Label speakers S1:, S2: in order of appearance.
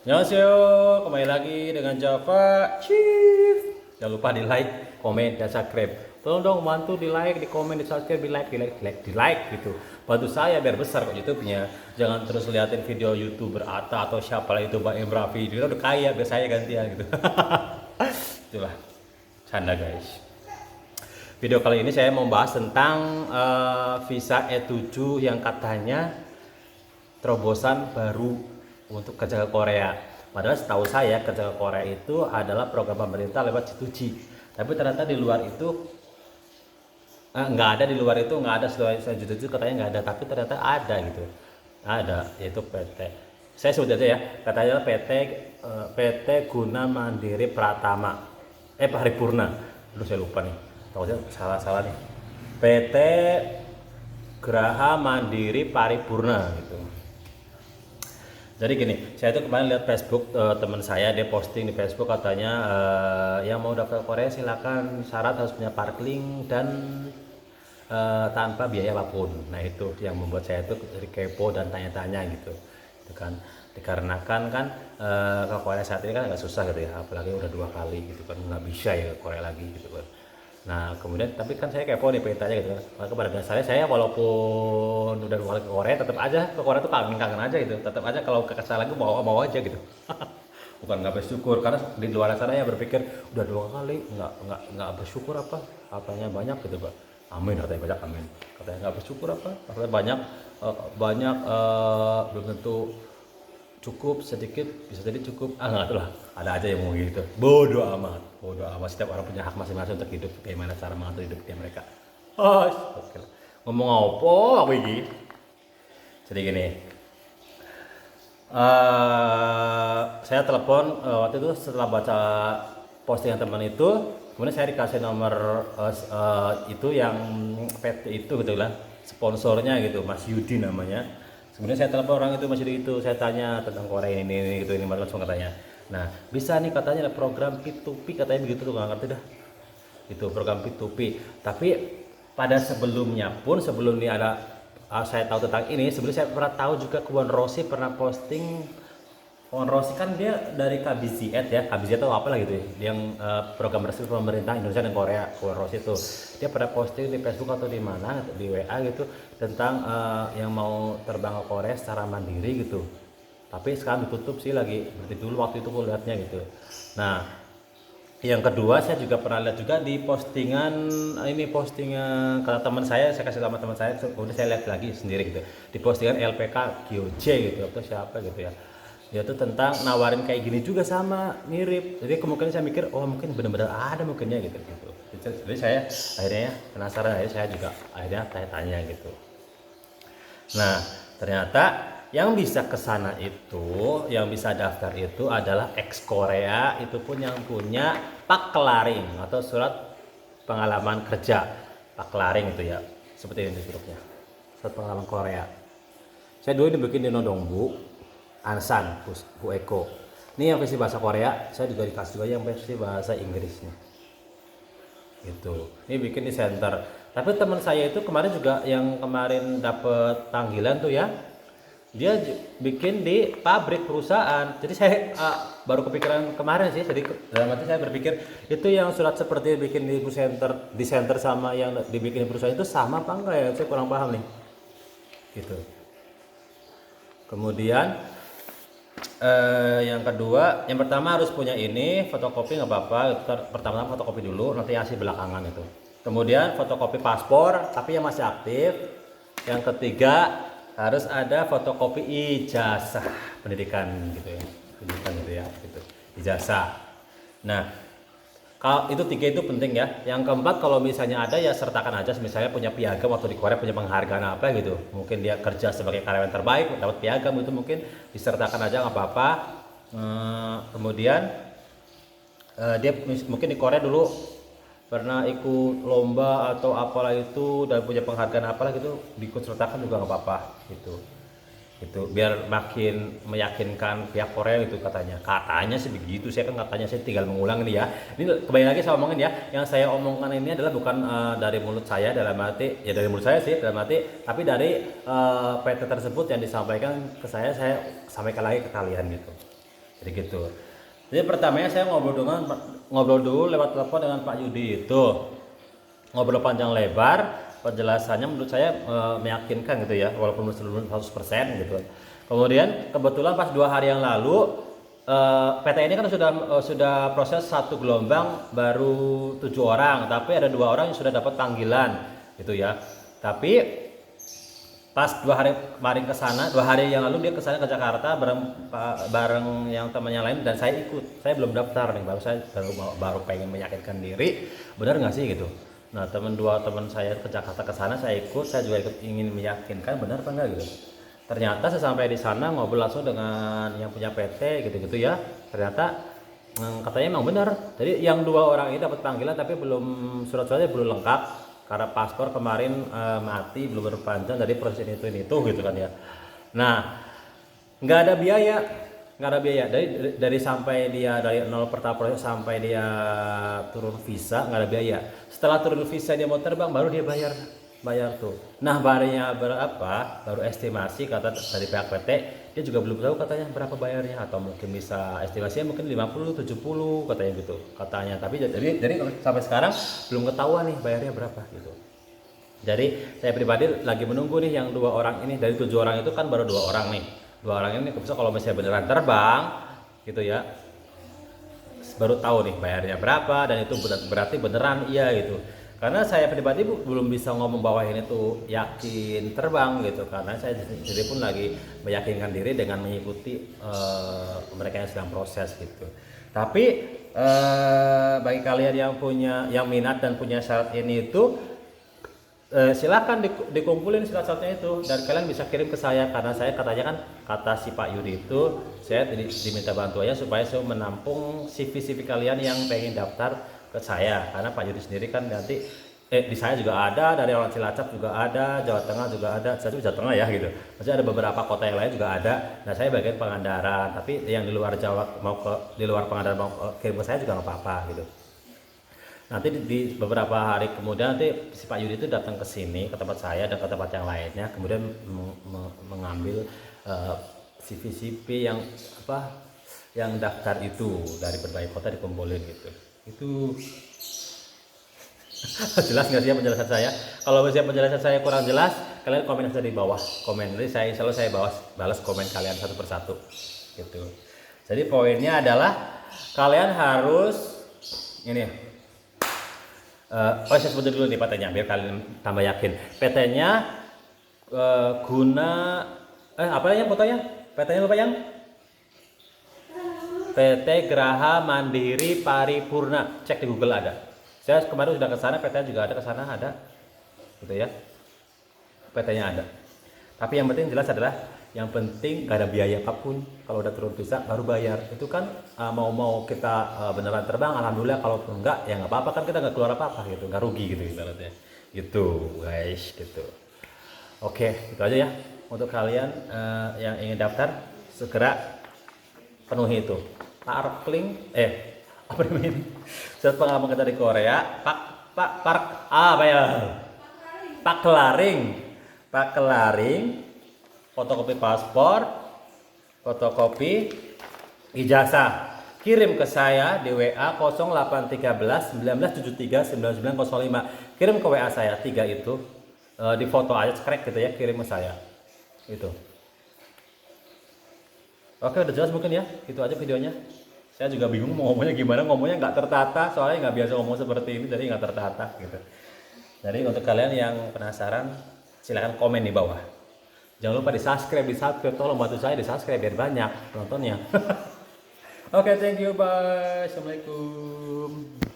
S1: Annyeonghaseyo, kembali lagi dengan Java Chief. Jangan lupa di like, komen, dan subscribe. Tolong dong bantu di like, di komen, di subscribe, di like gitu. Bantu saya biar besar kok YouTube-nya. Jangan terus liatin video YouTuber Atta atau siapa lah itu Mbak Emra video udah kaya biar saya gantian gitu. Itulah canda guys. Video kali ini saya mau bahas tentang visa E7 yang katanya terobosan baru untuk kerja ke Korea. Padahal setahu saya kerja ke Korea itu adalah program pemerintah lewat G2G. Tapi ternyata di luar itu nggak ada, di luar itu nggak ada, selain G2G katanya nggak ada, tapi ternyata ada gitu. Ada, yaitu PT. Saya sebut aja ya, katanya PT Guna Mandiri Pratama. Paripurna. Aduh saya lupa nih. Tahu aja salah nih. PT Graha Mandiri Paripurna gitu. Jadi gini, saya itu kemarin lihat Facebook teman saya, dia posting di Facebook katanya yang mau daftar Korea silakan, syarat harus punya parkling dan tanpa biaya apapun. Nah itu yang membuat saya itu dari kepo dan tanya-tanya gitu, itu kan dikarenakan kan ke Korea saat ini kan agak susah gitu ya, apalagi udah 2 kali gitu kan, nggak bisa ya ke Korea lagi gitu kan. Nah kemudian tapi kan saya kepo nih pengen tanya gitu kan. Maka pada dasarnya saya walaupun udah 2 kali ke Korea tetap aja ke Korea tuh kangen aja gitu, tetap aja kalau ke kesal lagi mau aja gitu. Bukan nggak bersyukur, karena di luar sana ya berpikir udah 2 kali nggak bersyukur apanya banyak gitu Pak. Amin katanya, banyak amin katanya, nggak bersyukur katanya banyak belum tentu cukup, sedikit bisa jadi cukup, nggak tahu lah, ada aja yang mau gitu. Bodoh amat, setiap orang punya hak masing-masing untuk hidup, bagaimana cara mengatur hidup dia mereka. Oke, ngomong apa aku ini, jadi gini, saya telepon waktu itu setelah baca postingan teman itu, kemudian saya dikasih nomor itu yang PT itu gitu lah, sponsornya gitu, Mas Yudi namanya. Kemudian saya telepon orang itu, Mas Yudi itu, saya tanya tentang Korea ini gitu, ini langsung katanya. Nah bisa nih katanya ada program P2P katanya begitu tuh, nggak ngerti dah itu program P2P. Tapi pada sebelumnya pun, sebelum ini ada saya tahu tentang ini, sebelumnya saya pernah tahu juga Kwon Rosi pernah posting. Kwon Rosi kan dia dari KBZS ya, KBZS atau apalah gitu ya, yang program resmi pemerintah Indonesia dan Korea. Kwon Rosi itu dia pernah posting di Facebook atau di mana, di WA gitu, tentang yang mau terbang ke Korea secara mandiri gitu. Tapi sekarang ditutup sih, lagi berarti dulu waktu itu aku lihatnya gitu. Nah yang kedua saya juga pernah lihat juga di postingan karena teman saya kasih sama teman saya, kemudian saya lihat lagi sendiri gitu di postingan LPK GOJ gitu atau siapa gitu ya, yaitu tentang nawarin kayak gini juga, sama mirip. Jadi kemungkinan saya mikir oh mungkin benar-benar ada mungkinnya gitu. Jadi saya akhirnya penasaran, akhirnya saya juga akhirnya tanya-tanya gitu. Nah ternyata yang bisa kesana itu, yang bisa daftar itu adalah ex Korea, itu pun yang punya paklaring atau surat pengalaman kerja. Paklaring itu ya, seperti ini bentuknya, surat pengalaman Korea. Saya dulu dibikin di Nodongbu Ansan Bu Eko. Ini yang versi bahasa Korea, saya juga dikasih juga yang versi bahasa Inggrisnya gitu. Ini bikin di center. Tapi teman saya itu kemarin juga yang kemarin dapet panggilan tuh ya, dia bikin di pabrik perusahaan. Jadi saya baru kepikiran kemarin sih, jadi dalam hati saya berpikir itu yang surat seperti bikin di center sama yang dibikin di perusahaan itu sama apa enggak ya, saya kurang paham nih gitu. Kemudian yang kedua, yang pertama harus punya ini fotokopi, nggak apa-apa, pertama fotokopi dulu, nanti hasil belakangan itu. Kemudian fotokopi paspor tapi yang masih aktif. Yang ketiga harus ada fotokopi ijazah pendidikan gitu ya, gitu, ijazah. Nah kalau itu 3 itu penting ya. Yang keempat kalau misalnya ada ya sertakan aja, misalnya punya piagam waktu di Korea, punya penghargaan apa gitu, mungkin dia kerja sebagai karyawan terbaik dapat piagam, itu mungkin disertakan aja nggak apa-apa. Kemudian dia mungkin di Korea dulu pernah ikut lomba atau apalah itu dan punya penghargaan apalah gitu, diikut sertakan juga nggak apa-apa gitu. Itu biar makin meyakinkan pihak Korea gitu, katanya sih begitu. Saya kan katanya, saya tinggal mengulang ini ya, ini kembali lagi saya omongin ya, yang saya omongkan ini adalah bukan dari mulut saya, dalam arti ya dari mulut saya sih dalam arti, tapi dari PT tersebut yang disampaikan ke saya sampaikan lagi ke kalian gitu. Jadi gitu. Jadi pertamanya saya ngobrol dulu lewat telepon dengan Pak Yudi itu. Ngobrol panjang lebar, penjelasannya menurut saya meyakinkan gitu ya, walaupun belum 100% gitu. Kemudian kebetulan pas 2 hari yang lalu PT ini kan sudah proses satu gelombang baru 7 orang, tapi ada 2 orang yang sudah dapat panggilan gitu ya. Tapi pas 2 hari kemarin ke sana, 2 hari yang lalu dia ke sana ke Jakarta bareng yang temannya lain dan saya ikut. Saya belum daftar nih, baru pengen meyakinkan diri, benar nggak sih gitu. Nah dua teman saya ke Jakarta ke sana, saya ikut, saya juga ikut ingin meyakinkan benar apa enggak gitu. Ternyata sesampai di sana ngobrol langsung dengan yang punya PT gitu-gitu ya. Ternyata katanya emang benar. Jadi yang 2 orang ini dapat panggilan tapi surat-suratnya belum lengkap karena paspor kemarin mati belum berpanjang dari proses ini itu gitu kan ya. Nah nggak ada biaya, dari sampai dia dari nol pertama proses sampai dia turun visa nggak ada biaya. Setelah turun visa dia mau terbang baru dia bayar tuh. Nah bayarnya berapa baru estimasi kata dari pihak PT, dia juga belum tahu katanya berapa bayarnya, atau mungkin bisa estimasinya mungkin 50-70 katanya gitu katanya. Tapi jadi sampai sekarang belum ketahuan nih bayarnya berapa gitu. Jadi saya pribadi lagi menunggu nih yang 2 orang ini. Dari 7 orang itu kan baru 2 orang nih. 2 orang ini bisa kalau misalnya beneran terbang gitu ya, baru tahu nih bayarnya berapa, dan itu berarti beneran iya gitu. Karena saya pribadi belum bisa ngomong bahwa ini tuh yakin terbang gitu, karena saya sendiri pun lagi meyakinkan diri dengan mengikuti mereka yang sedang proses gitu. Tapi bagi kalian yang minat dan punya syarat ini itu silakan dikumpulin syarat-syaratnya itu, dan kalian bisa kirim ke saya, karena saya katanya kan kata si Pak Yudi itu saya diminta bantuannya supaya saya menampung CV kalian yang pengen daftar ke saya, karena Pak Yudi sendiri kan nanti di saya juga ada, dari orang Cilacap juga ada, Jawa Tengah juga ada, saya juga Jawa Tengah ya gitu, maksudnya ada beberapa kota yang lain juga ada. Nah saya bagian Pangandaran, tapi yang di luar Jawa di luar Pangandaran mau kirim ke saya juga nggak apa-apa gitu. Nanti di beberapa hari kemudian nanti si Pak Yudi itu datang ke sini, ke tempat saya dan ke tempat yang lainnya, kemudian mengambil CV yang yang daftar itu dari berbagai kota dikumpulin gitu. Itu jelas nggak sih penjelasan saya? Kalau misalnya penjelasan saya kurang jelas, kalian komen saja di bawah komen. Jadi saya balas komen kalian satu persatu gitu. Jadi poinnya adalah kalian harus ini. Saya sebut dulu nih PT-nya biar kalian tambah yakin. PT-nya apa yang fotonya? PT-nya lupa yang? PT Graha Mandiri Paripurna. Cek di Google ada. Saya kemarin sudah ke sana, PT-nya juga ada ke sana, ada. Gitu ya. PT-nya ada. Tapi yang penting jelas adalah yang penting gak ada biaya apapun. Kalau udah turun visa baru bayar. Itu kan mau kita beneran terbang, alhamdulillah. Kalau enggak ya nggak apa-apa, kan kita nggak keluar apa-apa gitu, nggak rugi gitu ibaratnya. Gitu guys gitu. Oke, itu aja ya untuk kalian yang ingin daftar, segera penuhi itu. Parkling apa namanya ini? Surat pengalaman kita di Korea, Pak Kelaring, fotokopi paspor, fotokopi ijazah. Kirim ke saya di WA 0813 1973 9905. Kirim ke WA saya 3 itu. Di foto aja crack gitu ya, kirim ke saya. Itu. Oke, udah jelas mungkin ya. Itu aja videonya. Saya juga bingung mau ngomongnya nggak tertata, soalnya nggak biasa ngomong seperti ini, jadi nggak tertata gitu. Jadi untuk kalian yang penasaran, silahkan komen di bawah. Jangan lupa di subscribe, tolong bantu saya di subscribe biar banyak penontonnya. Oke, thank you, bye. Assalamualaikum.